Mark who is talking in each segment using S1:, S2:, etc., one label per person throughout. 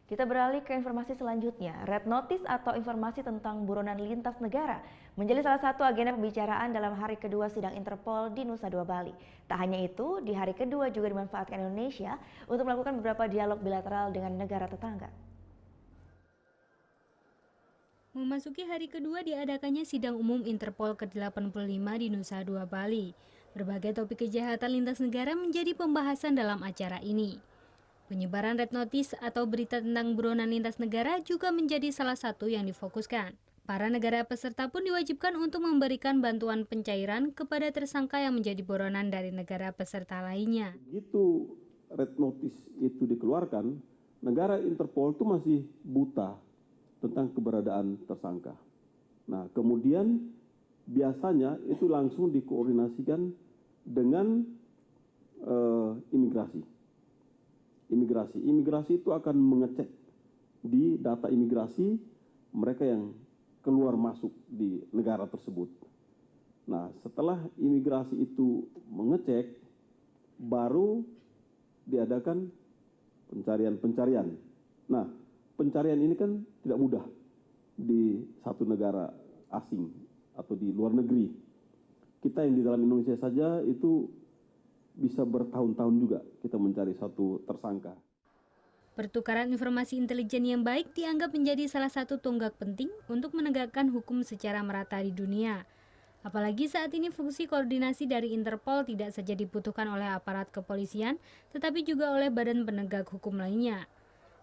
S1: Kita beralih ke informasi selanjutnya. Red Notice atau informasi tentang buronan lintas negara menjadi salah satu agenda pembicaraan dalam hari kedua sidang Interpol di Nusa Dua Bali. Tak hanya itu, di hari kedua juga dimanfaatkan Indonesia untuk melakukan beberapa dialog bilateral dengan negara tetangga.
S2: Memasuki hari kedua diadakannya sidang umum Interpol ke-85 di Nusa Dua Bali. Berbagai topik kejahatan lintas negara menjadi pembahasan dalam acara ini. Penyebaran Red Notice atau berita tentang buronan lintas negara juga menjadi salah satu yang difokuskan. Para negara peserta pun diwajibkan untuk memberikan bantuan pencairan kepada tersangka yang menjadi buronan dari negara peserta lainnya.
S3: Begitu Red Notice itu dikeluarkan, negara Interpol itu masih buta tentang keberadaan tersangka. Nah, kemudian biasanya itu langsung dikoordinasikan dengan imigrasi. Imigrasi itu akan mengecek di data imigrasi mereka yang keluar masuk di negara tersebut. Nah, setelah imigrasi itu mengecek, baru diadakan pencarian. Nah, pencarian ini kan tidak mudah di satu negara asing atau di luar negeri. Kita yang di dalam Indonesia saja itu bisa bertahun-tahun juga kita mencari satu tersangka.
S2: Pertukaran informasi intelijen yang baik dianggap menjadi salah satu tonggak penting untuk menegakkan hukum secara merata di dunia. Apalagi saat ini fungsi koordinasi dari Interpol tidak saja dibutuhkan oleh aparat kepolisian, tetapi juga oleh badan penegak hukum lainnya,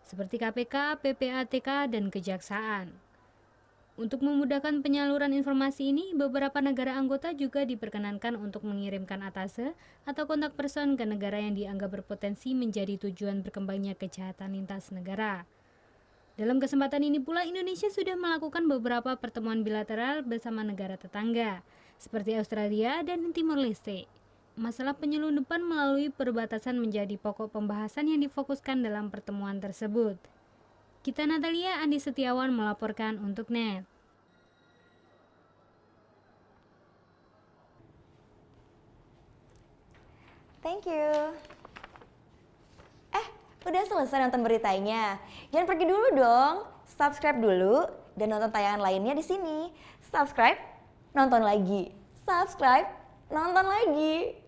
S2: seperti KPK, PPATK, dan Kejaksaan. Untuk memudahkan penyaluran informasi ini, beberapa negara anggota juga diperkenankan untuk mengirimkan atase atau kontak person ke negara yang dianggap berpotensi menjadi tujuan berkembangnya kejahatan lintas negara. Dalam kesempatan ini pula, Indonesia sudah melakukan beberapa pertemuan bilateral bersama negara tetangga, seperti Australia dan Timor Leste. Masalah penyelundupan melalui perbatasan menjadi pokok pembahasan yang difokuskan dalam pertemuan tersebut. Gita Natalia, Andi Setiawan melaporkan untuk NET.
S1: Thank you. Udah selesai nonton beritanya? Jangan pergi dulu dong. Subscribe dulu dan nonton tayangan lainnya di sini. Subscribe, nonton lagi. Subscribe, nonton lagi.